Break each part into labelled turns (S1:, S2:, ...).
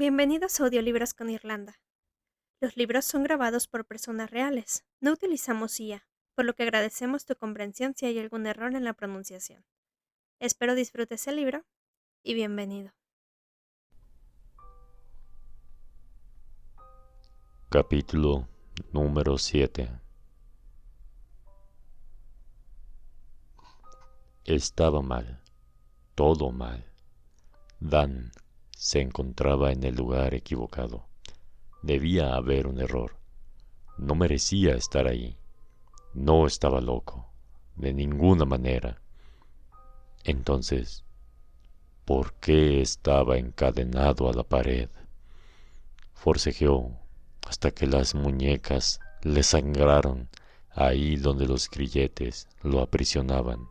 S1: Bienvenidos a Audiolibros con Irlanda. Los libros son grabados por personas reales. No utilizamos IA, por lo que agradecemos tu comprensión si hay algún error en la pronunciación. Espero disfrutes el libro y bienvenido.
S2: Capítulo número 7. Estaba mal, todo mal. Dan se encontraba en el lugar equivocado. Debía haber un error. No merecía estar ahí. No estaba loco, de ninguna manera. Entonces, ¿por qué estaba encadenado a la pared? Forcejeó hasta que las muñecas le sangraron ahí donde los grilletes lo aprisionaban.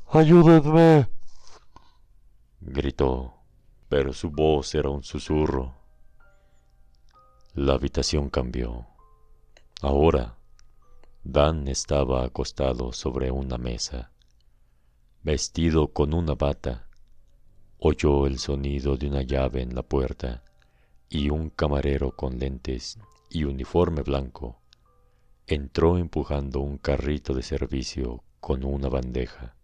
S2: ¡Ayúdenme!, gritó, pero su voz era un susurro. La habitación cambió. Ahora, Dan estaba acostado sobre una mesa, vestido con una bata. Oyó el sonido de una llave en la puerta y un camarero con lentes y uniforme blanco entró empujando un carrito de servicio con una bandeja.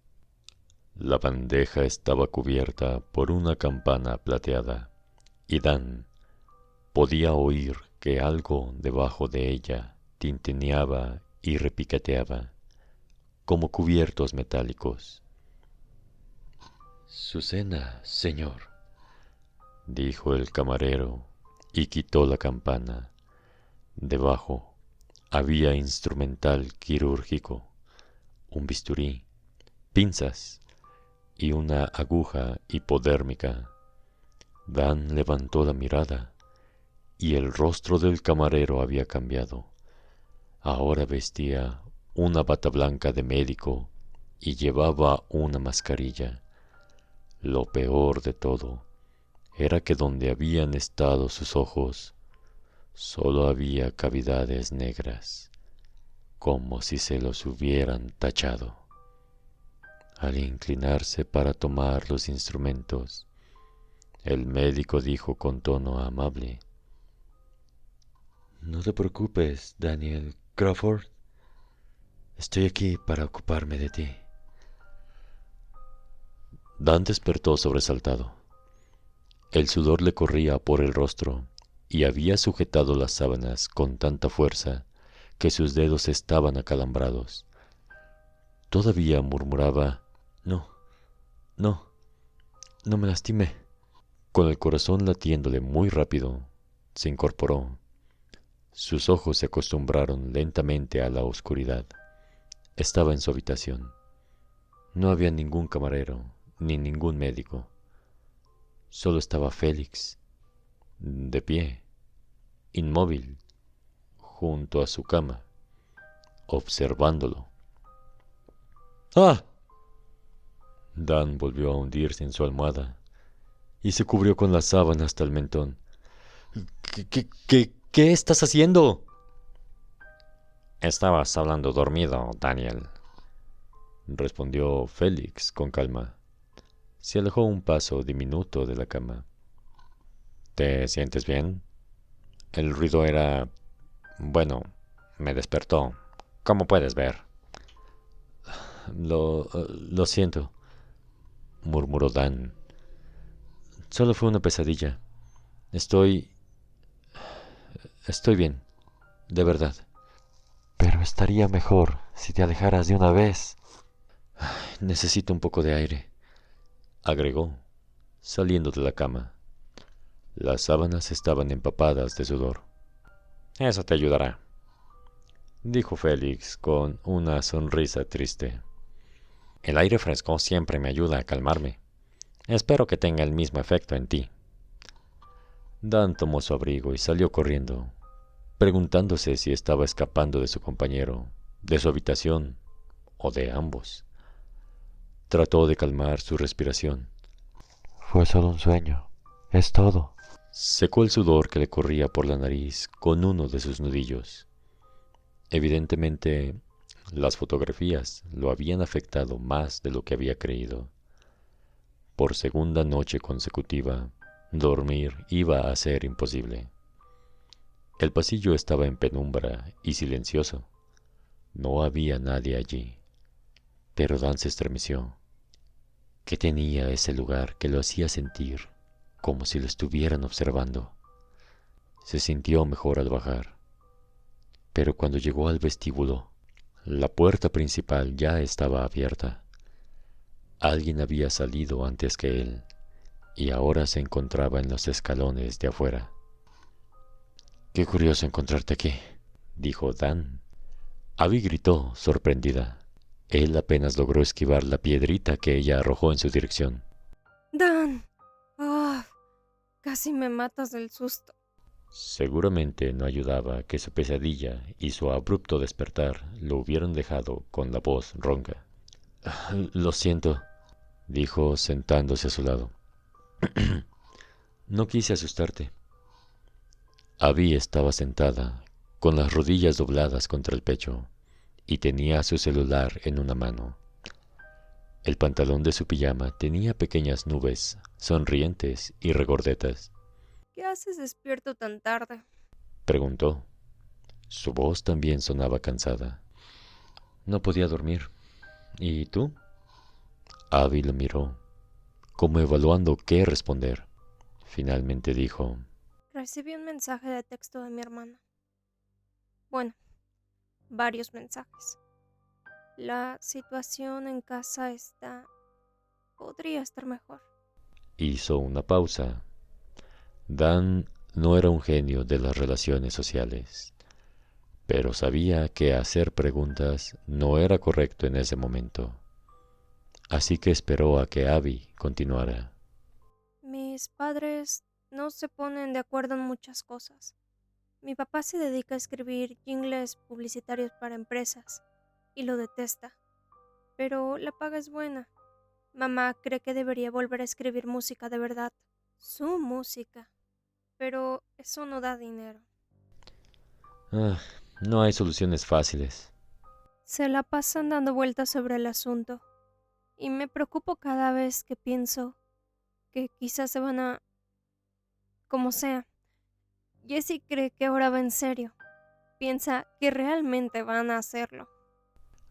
S2: La bandeja estaba cubierta por una campana plateada y Dan podía oír que algo debajo de ella tintineaba y repiqueteaba como cubiertos metálicos. «Su cena, señor», dijo el camarero y quitó la campana. Debajo había instrumental quirúrgico, un bisturí, pinzas y una aguja hipodérmica. Dan levantó la mirada y el rostro del camarero había cambiado. Ahora vestía una bata blanca de médico y llevaba una mascarilla. Lo peor de todo era que donde habían estado sus ojos solo había cavidades negras, como si se los hubieran tachado. Al inclinarse para tomar los instrumentos, el médico dijo con tono amable: «No te preocupes, Daniel Crawford. Estoy aquí para ocuparme de ti». Dan despertó sobresaltado. El sudor le corría por el rostro y había sujetado las sábanas con tanta fuerza que sus dedos estaban acalambrados. Todavía murmuraba: «No, no, no me lastimé». Con el corazón latiéndole muy rápido, se incorporó. Sus ojos se acostumbraron lentamente a la oscuridad. Estaba en su habitación. No había ningún camarero ni ningún médico. Solo estaba Félix, de pie, inmóvil, junto a su cama, observándolo. «¡Ah!». Dan volvió a hundirse en su almohada y se cubrió con la sábana hasta el mentón. ¿Qué estás haciendo?». «Estabas hablando dormido, Daniel», respondió Félix con calma. Se alejó un paso diminuto de la cama. «¿Te sientes bien?». El ruido era... bueno, me despertó, como puedes ver. Lo siento», murmuró Dan. «Solo fue una pesadilla. Estoy bien, de verdad. Pero estaría mejor si te alejaras de una vez». «Necesito un poco de aire», agregó, saliendo de la cama. Las sábanas estaban empapadas de sudor. «Eso te ayudará», dijo Félix con una sonrisa triste. «El aire fresco siempre me ayuda a calmarme. Espero que tenga el mismo efecto en ti». Dan tomó su abrigo y salió corriendo, preguntándose si estaba escapando de su compañero, de su habitación o de ambos. Trató de calmar su respiración. «Fue solo un sueño, es todo». Secó el sudor que le corría por la nariz con uno de sus nudillos. Evidentemente, las fotografías lo habían afectado más de lo que había creído. Por segunda noche consecutiva, Dormir iba a ser imposible. El pasillo estaba en penumbra y silencioso. No había nadie allí, pero Dan se estremeció. ¿Qué tenía ese lugar que lo hacía sentir como si lo estuvieran observando? Se sintió mejor al bajar, pero cuando llegó al vestíbulo, la puerta principal ya estaba abierta. Alguien había salido antes que él y ahora se encontraba en los escalones de afuera. «Qué curioso encontrarte aquí», dijo Dan. Abby gritó, sorprendida. Él apenas logró esquivar la piedrita que ella arrojó en su dirección.
S1: Dan. Ah, casi me matas del susto.
S2: Seguramente no ayudaba que su pesadilla y su abrupto despertar lo hubieran dejado con la voz ronca. «Lo siento», dijo sentándose a su lado. «No quise asustarte». Abby estaba sentada, con las rodillas dobladas contra el pecho, y tenía su celular en una mano. El pantalón de su pijama tenía pequeñas nubes, sonrientes y regordetas.
S1: ¿Qué haces despierto tan tarde?,
S2: preguntó. Su voz también sonaba cansada. «No podía dormir. ¿Y tú?». Abby lo miró, como evaluando qué responder. Finalmente dijo:
S1: Recibí un mensaje de texto de mi hermana. Bueno, varios mensajes. La situación en casa podría estar mejor.
S2: Hizo una pausa. Dan no era un genio de las relaciones sociales, pero sabía que hacer preguntas no era correcto en ese momento. Así que esperó a que Abby continuara.
S1: Mis padres no se ponen de acuerdo en muchas cosas. Mi papá se dedica a escribir jingles publicitarios para empresas y lo detesta, pero la paga es buena. Mamá cree que debería volver a escribir música de verdad, su música, pero eso no da dinero.
S2: No hay soluciones fáciles.
S1: Se la pasan dando vueltas sobre el asunto y me preocupo cada vez que pienso que quizás se van a... como sea. Jessie cree que ahora va en serio. Piensa que realmente van a hacerlo.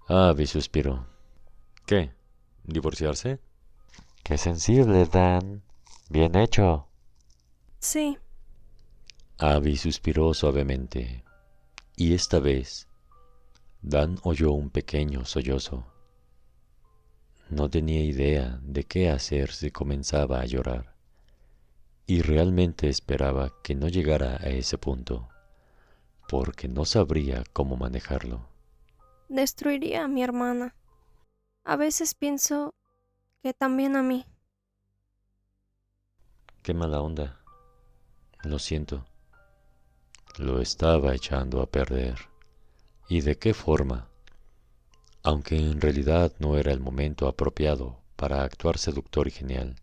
S2: Abby suspiró. ¿Qué? ¿Divorciarse? ¡Qué sensible, Dan! ¡Bien hecho!
S1: Sí.
S2: Abby suspiró suavemente, y esta vez Dan oyó un pequeño sollozo. No tenía idea de qué hacer si comenzaba a llorar, y realmente esperaba que no llegara a ese punto, porque no sabría cómo manejarlo.
S1: Destruiría a mi hermana. A veces pienso que también a mí.
S2: Qué mala onda. Lo siento. Lo estaba echando a perder. ¿Y de qué forma? Aunque en realidad no era el momento apropiado para actuar seductor y genial.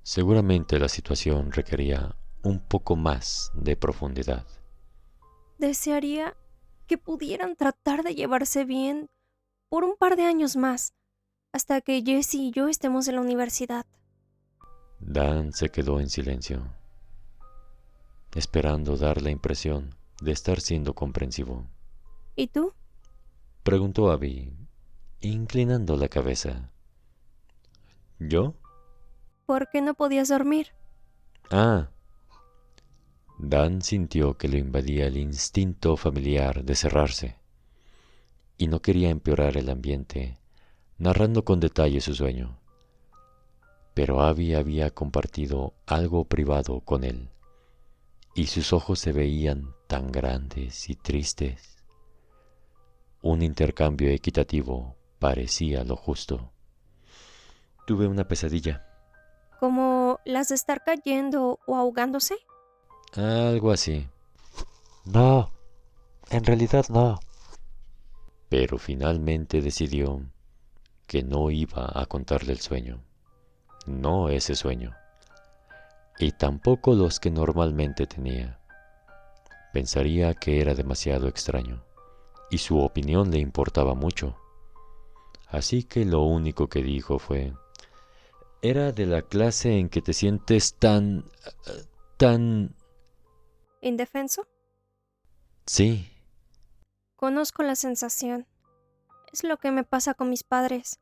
S2: Seguramente la situación requería un poco más de profundidad.
S1: Desearía que pudieran tratar de llevarse bien por un par de años más, hasta que Jessie y yo estemos en la universidad.
S2: Dan se quedó en silencio, esperando dar la impresión de estar siendo comprensivo.
S1: ¿Y tú?
S2: Preguntó Abby, inclinando la cabeza. ¿Yo?
S1: ¿Por qué no podías dormir?
S2: Ah. Dan sintió que lo invadía el instinto familiar de cerrarse, y no quería empeorar el ambiente, narrando con detalle su sueño. Pero Abby había compartido algo privado con él, y sus ojos se veían tan grandes y tristes. Un intercambio equitativo parecía lo justo. Tuve una pesadilla.
S1: ¿Como las de estar cayendo o ahogándose?
S2: Algo así.
S3: No, en realidad no.
S2: Pero finalmente decidió que no iba a contarle el sueño. No ese sueño. Y tampoco los que normalmente tenía. Pensaría que era demasiado extraño, y su opinión le importaba mucho. Así que lo único que dijo fue: Era de la clase en que te sientes tan...
S1: ¿Indefenso?
S2: Sí,
S1: Conozco la sensación. Es lo que me pasa con mis padres.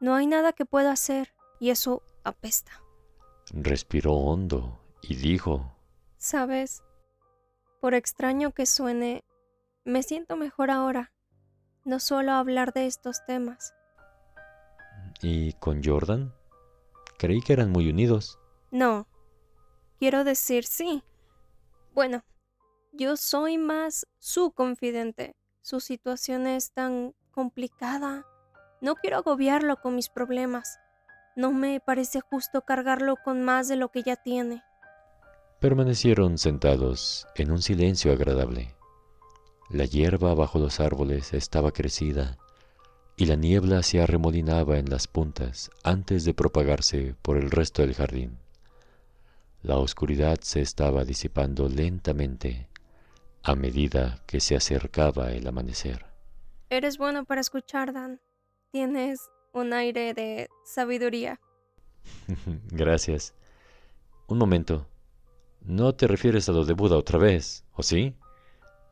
S1: No hay nada que pueda hacer y eso apesta.
S2: respiró hondo y dijo,
S1: ¿Sabes? Por extraño que suene, me siento mejor ahora. No suelo hablar de estos temas.
S2: ¿y con Jordan? Creí que eran muy unidos.
S1: No, quiero decir sí. Bueno, yo soy más su confidente. Su situación es tan complicada. No quiero agobiarlo con mis problemas. No me parece justo cargarlo con más de lo que ya tiene.
S2: Permanecieron sentados en un silencio agradable. La hierba bajo los árboles estaba crecida y la niebla se arremolinaba en las puntas antes de propagarse por el resto del jardín. La oscuridad se estaba disipando lentamente a medida que se acercaba el amanecer.
S1: Eres bueno para escuchar, Dan. Tienes un aire de sabiduría.
S2: Gracias. Un momento. ¿No te refieres a lo de Buda otra vez, o sí?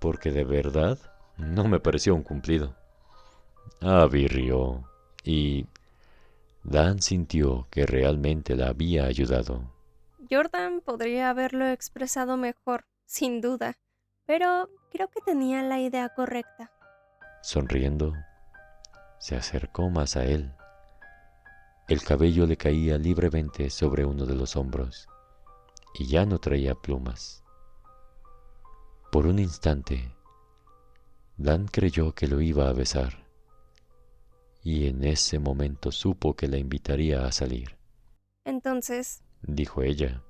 S2: Porque de verdad no me pareció un cumplido. Abby rió y Dan sintió que realmente la había ayudado.
S1: Jordan podría haberlo expresado mejor, sin duda, pero creo que tenía la idea correcta.
S2: Sonriendo, se acercó más a él. El cabello le caía libremente sobre uno de los hombros y ya no traía plumas. Por un instante, Dan creyó que lo iba a besar y en ese momento supo que la invitaría a salir.
S1: Entonces,
S2: Dijo ella.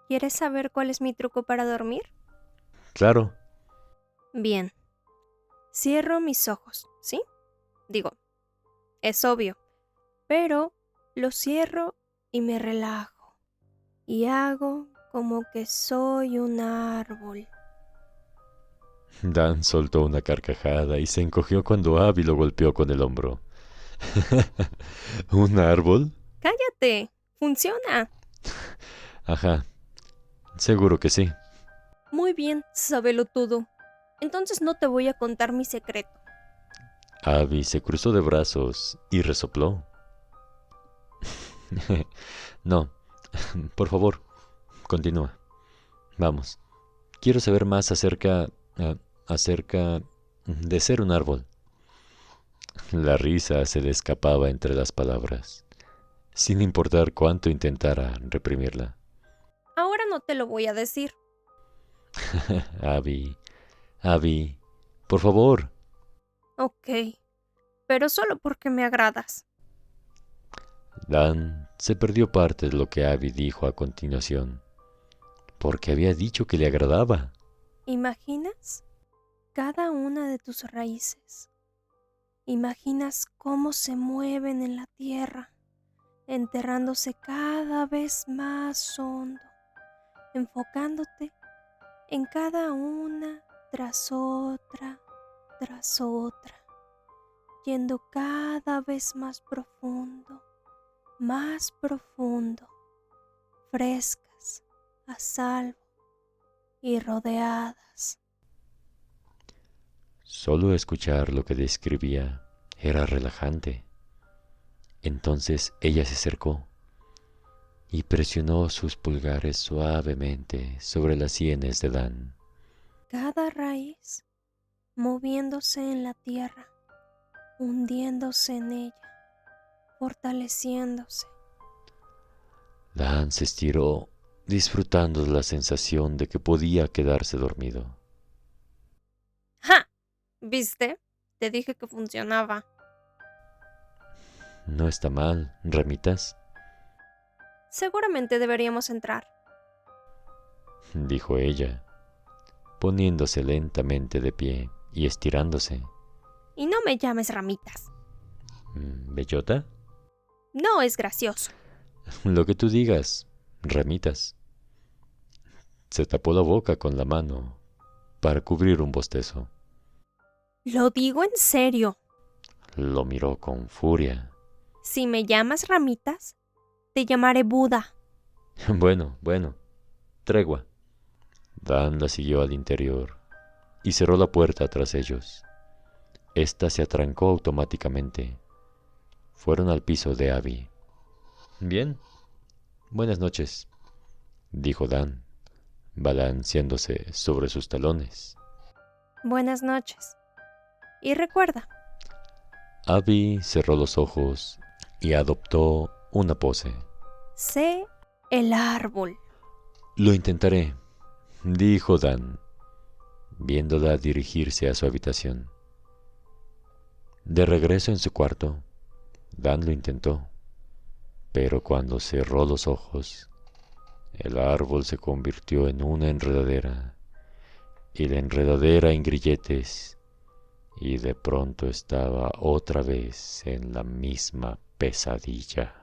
S1: ¿quieres saber cuál es mi truco para dormir?
S2: Claro.
S1: Bien. Cierro mis ojos, ¿sí? Digo, es obvio, pero los cierro y me relajo. Y hago como que soy un árbol.
S2: Dan soltó una carcajada y se encogió cuando Abby lo golpeó con el hombro. ¿Un árbol?
S1: ¡Cállate! ¡Funciona!
S2: Ajá, seguro que sí.
S1: Muy bien, sabelotudo. Entonces no te voy a contar mi secreto.
S2: Abby se cruzó de brazos y resopló. No, por favor, continúa. Vamos, quiero saber más acerca de ser un árbol. La risa se le escapaba entre las palabras, sin importar cuánto intentara reprimirla.
S1: Ahora no te lo voy a decir.
S2: Abby, por favor.
S1: Ok, pero solo porque me agradas.
S2: Dan se perdió parte de lo que Abby dijo a continuación, porque había dicho que le agradaba.
S1: ¿Imaginas cada una de tus raíces? ¿Imaginas cómo se mueven en la tierra, enterrándose cada vez más hondo, enfocándote en cada una tras otra, yendo cada vez más profundo, frescas, a salvo y rodeadas?
S2: Solo escuchar lo que describía era relajante. Entonces ella se acercó y presionó sus pulgares suavemente sobre las sienes de Dan.
S1: Cada raíz moviéndose en la tierra, hundiéndose en ella, fortaleciéndose.
S2: Dan se estiró, disfrutando de la sensación de que podía quedarse dormido.
S1: ¡Ja! ¿Viste? Te dije que funcionaba.
S2: No está mal, ramitas,
S1: Seguramente deberíamos entrar.
S2: dijo ella, poniéndose lentamente de pie y estirándose.
S1: Y no me llames ramitas.
S2: ¿Bellota?
S1: No es gracioso.
S2: Lo que tú digas, ramitas. Se tapó la boca con la mano para cubrir un bostezo.
S1: Lo digo en serio.
S2: Lo miró con furia.
S1: Si me llamas ramitas, Te llamaré Buda.
S2: Bueno, tregua. Dan la siguió al interior y cerró la puerta tras ellos. Esta se atrancó automáticamente. Fueron al piso de Abby. Bien, buenas noches, dijo Dan, balanceándose sobre sus talones.
S1: Buenas noches. Y recuerda.
S2: Abby cerró los ojos y adoptó una pose.
S1: Sé el árbol.
S2: Lo intentaré, dijo Dan, viéndola dirigirse a su habitación. De regreso en su cuarto, Dan lo intentó, pero cuando cerró los ojos, el árbol se convirtió en una enredadera, y la enredadera en grilletes, y de pronto estaba otra vez en la misma pesadilla.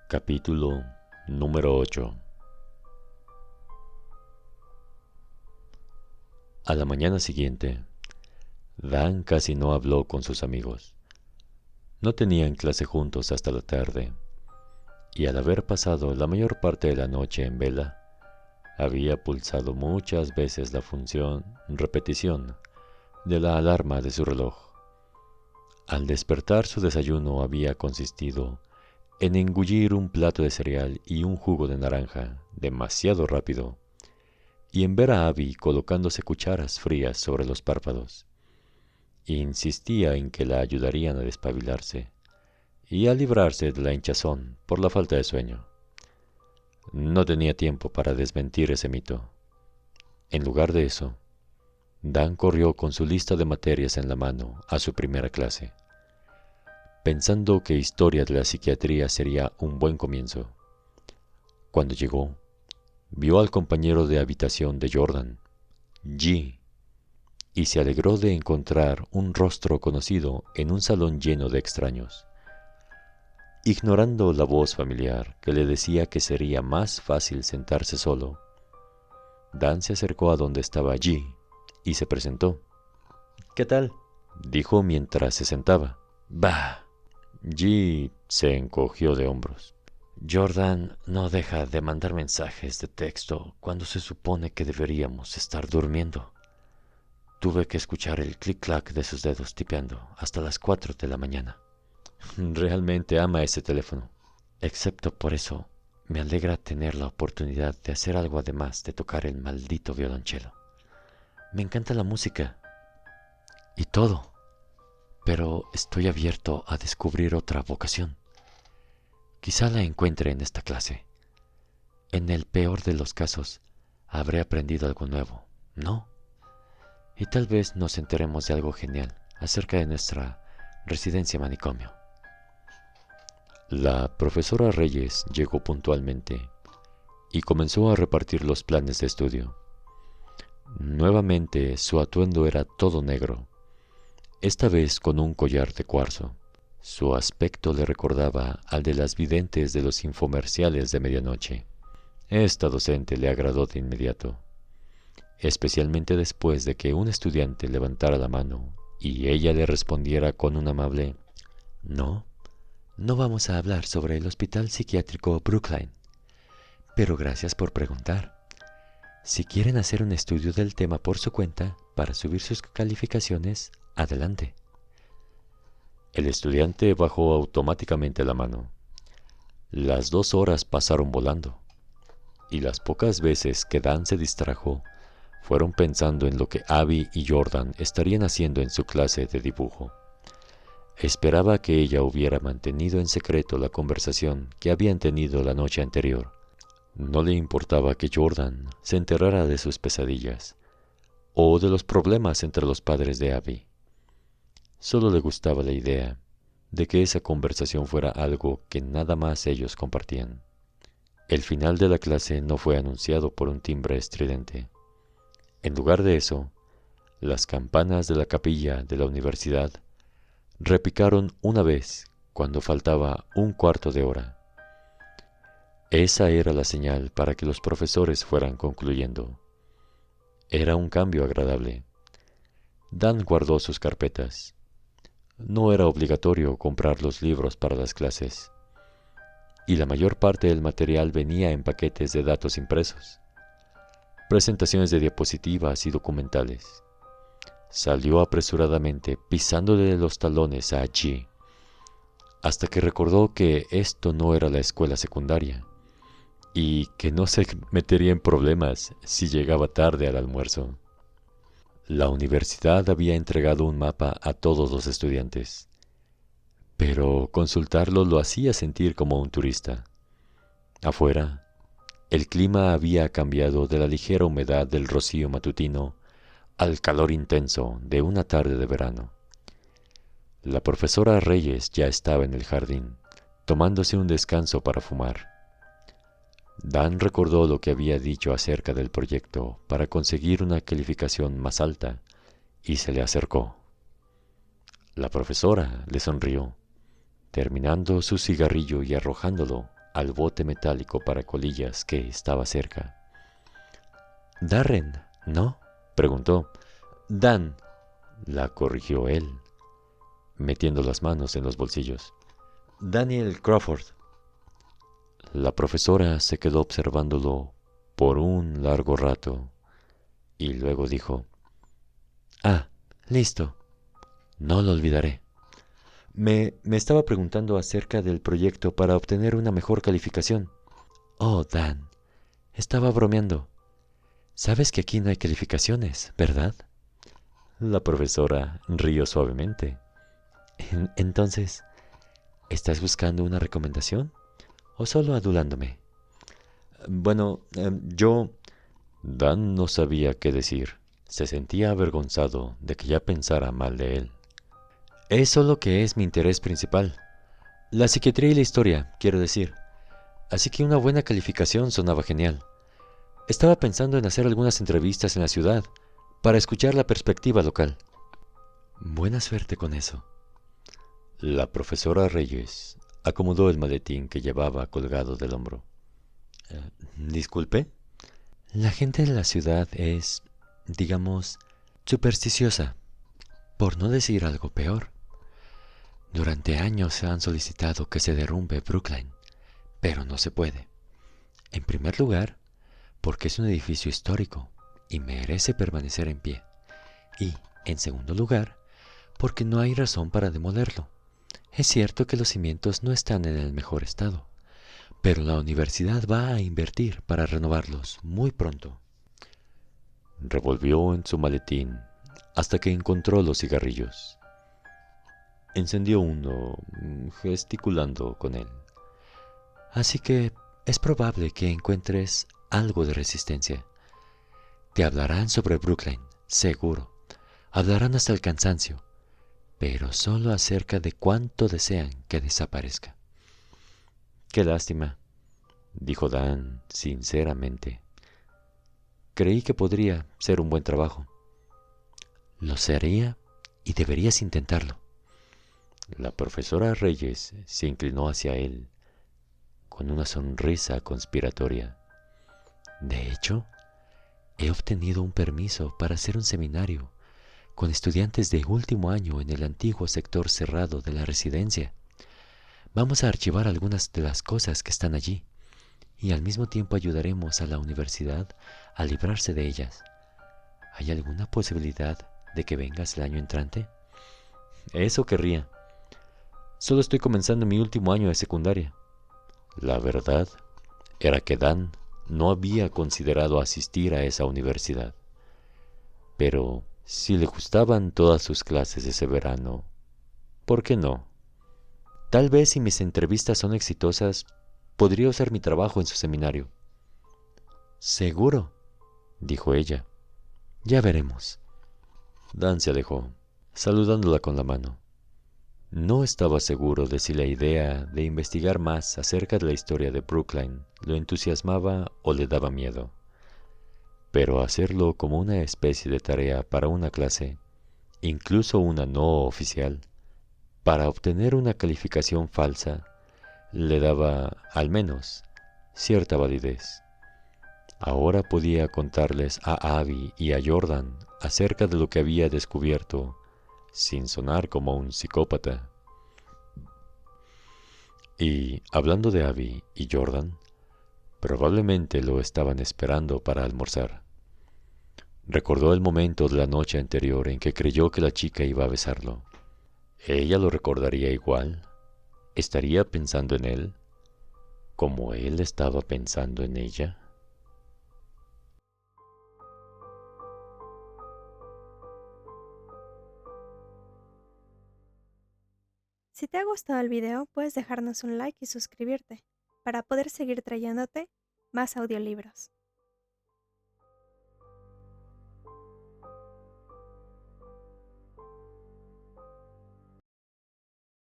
S2: Capítulo número 8. A la mañana siguiente, Dan casi no habló con sus amigos. No tenían clase juntos hasta la tarde, y al haber pasado la mayor parte de la noche en vela, había pulsado muchas veces la función repetición de la alarma de su reloj. Al despertar, su desayuno había consistido en engullir un plato de cereal y un jugo de naranja demasiado rápido, y en ver a Abby colocándose cucharas frías sobre los párpados. Insistía en que la ayudarían a despabilarse y a librarse de la hinchazón por la falta de sueño. No tenía tiempo para desmentir ese mito. En lugar de eso, Dan corrió con su lista de materias en la mano a su primera clase, pensando que historia de la psiquiatría sería un buen comienzo. Cuando llegó, vio al compañero de habitación de Jordan, G, y se alegró de encontrar un rostro conocido en un salón lleno de extraños. Ignorando la voz familiar que le decía que sería más fácil sentarse solo, Dan se acercó a donde estaba G y se presentó. «¿Qué tal?», dijo mientras se sentaba. «Bah». G se encogió de hombros. «Jordan no deja de mandar mensajes de texto cuando se supone que deberíamos estar durmiendo. Tuve que escuchar el clic-clac de sus dedos tipeando hasta las 4 de la mañana. Realmente ama ese teléfono. Excepto por eso, me alegra tener la oportunidad de hacer algo además de tocar el maldito violonchelo. Me encanta la música y todo, pero estoy abierto a descubrir otra vocación. Quizá la encuentre en esta clase. En el peor de los casos, habré aprendido algo nuevo, ¿no? Y tal vez nos enteremos de algo genial acerca de nuestra residencia manicomio». La profesora Reyes llegó puntualmente y comenzó a repartir los planes de estudio. Nuevamente su atuendo era todo negro, esta vez con un collar de cuarzo. Su aspecto le recordaba al de las videntes de los infomerciales de medianoche. Esta docente le agradó de inmediato, especialmente después de que un estudiante levantara la mano y ella le respondiera con un amable No vamos a hablar sobre el Hospital Psiquiátrico Brookline, pero gracias por preguntar. Si quieren hacer un estudio del tema por su cuenta para subir sus calificaciones, adelante». El estudiante bajó automáticamente la mano. Las 2 horas pasaron volando, y las pocas veces que Dan se distrajo fueron pensando en lo que Abby y Jordan estarían haciendo en su clase de dibujo. Esperaba que ella hubiera mantenido en secreto la conversación que habían tenido la noche anterior. No le importaba que Jordan se enterara de sus pesadillas o de los problemas entre los padres de Abby. Solo le gustaba la idea de que esa conversación fuera algo que nada más ellos compartían. El final de la clase no fue anunciado por un timbre estridente. En lugar de eso, las campanas de la capilla de la universidad repicaron una vez cuando faltaba un cuarto de hora. Esa era la señal para que los profesores fueran concluyendo. Era un cambio agradable. Dan guardó sus carpetas. No era obligatorio comprar los libros para las clases, y la mayor parte del material venía en paquetes de datos impresos, presentaciones de diapositivas y documentales. Salió apresuradamente, pisándole los talones a G, hasta que recordó que esto no era la escuela secundaria y que no se metería en problemas si llegaba tarde al almuerzo. La universidad había entregado un mapa a todos los estudiantes, pero consultarlo lo hacía sentir como un turista. Afuera, el clima había cambiado de la ligera humedad del rocío matutino al calor intenso de una tarde de verano. La profesora Reyes ya estaba en el jardín, tomándose un descanso para fumar. Dan recordó lo que había dicho acerca del proyecto para conseguir una calificación más alta y se le acercó. La profesora le sonrió, terminando su cigarrillo y arrojándolo al bote metálico para colillas que estaba cerca. «Darren, ¿no?», preguntó. «Dan», la corrigió él, metiendo las manos en los bolsillos. «Daniel Crawford». La profesora se quedó observándolo por un largo rato y luego dijo: «Ah, listo. No lo olvidaré. Me estaba preguntando acerca del proyecto para obtener una mejor calificación». «Oh, Dan, estaba bromeando. Sabes que aquí no hay calificaciones, ¿verdad?». La profesora rió suavemente. «Entonces, ¿estás buscando una recomendación o solo adulándome?». «Bueno, yo...». Dan no sabía qué decir. Se sentía avergonzado de que ya pensara mal de él. «Es solo que es mi interés principal. La psiquiatría y la historia, quiero decir. Así que una buena calificación sonaba genial. Estaba pensando en hacer algunas entrevistas en la ciudad para escuchar la perspectiva local». «Buena suerte con eso». La profesora Reyes acomodó el maletín que llevaba colgado del hombro. «¿Disculpe?» «La gente de la ciudad es, digamos, supersticiosa, por no decir algo peor. Durante años se han solicitado que se derrumbe Brookline, pero no se puede. En primer lugar, porque es un edificio histórico y merece permanecer en pie. Y, en segundo lugar, porque no hay razón para demolerlo. Es cierto que los cimientos no están en el mejor estado, pero la universidad va a invertir para renovarlos muy pronto». Revolvió en su maletín hasta que encontró los cigarrillos. Encendió uno, gesticulando con él. «Así que es probable que encuentres algo de resistencia. Te hablarán sobre Brookline, seguro. Hablarán hasta el cansancio, pero solo acerca de cuánto desean que desaparezca». «Qué lástima», dijo Dan sinceramente. «Creí que podría ser un buen trabajo». «Lo sería y deberías intentarlo». La profesora Reyes se inclinó hacia él con una sonrisa conspiratoria. «De hecho, he obtenido un permiso para hacer un seminario con estudiantes de último año en el antiguo sector cerrado de la residencia. Vamos a archivar algunas de las cosas que están allí y al mismo tiempo ayudaremos a la universidad a librarse de ellas. ¿Hay alguna posibilidad de que vengas el año entrante?» «Eso querría. Solo estoy comenzando mi último año de secundaria». La verdad era que Dan no había considerado asistir a esa universidad. Pero si le gustaban todas sus clases ese verano, ¿por qué no? Tal vez si mis entrevistas son exitosas, podría usar mi trabajo en su seminario. «Seguro», dijo ella. «Ya veremos». Dan se alejó, saludándola con la mano. No estaba seguro de si la idea de investigar más acerca de la historia de Brookline lo entusiasmaba o le daba miedo. Pero hacerlo como una especie de tarea para una clase, incluso una no oficial, para obtener una calificación falsa, le daba, al menos, cierta validez. Ahora podía contarles a Abby y a Jordan acerca de lo que había descubierto sin sonar como un psicópata. Y, hablando de Abby y Jordan, probablemente lo estaban esperando para almorzar. Recordó el momento de la noche anterior en que creyó que la chica iba a besarlo. ¿Ella lo recordaría igual? ¿Estaría pensando en él como él estaba pensando en ella?
S1: Si te ha gustado el video, puedes dejarnos un like y suscribirte para poder seguir trayéndote más audiolibros.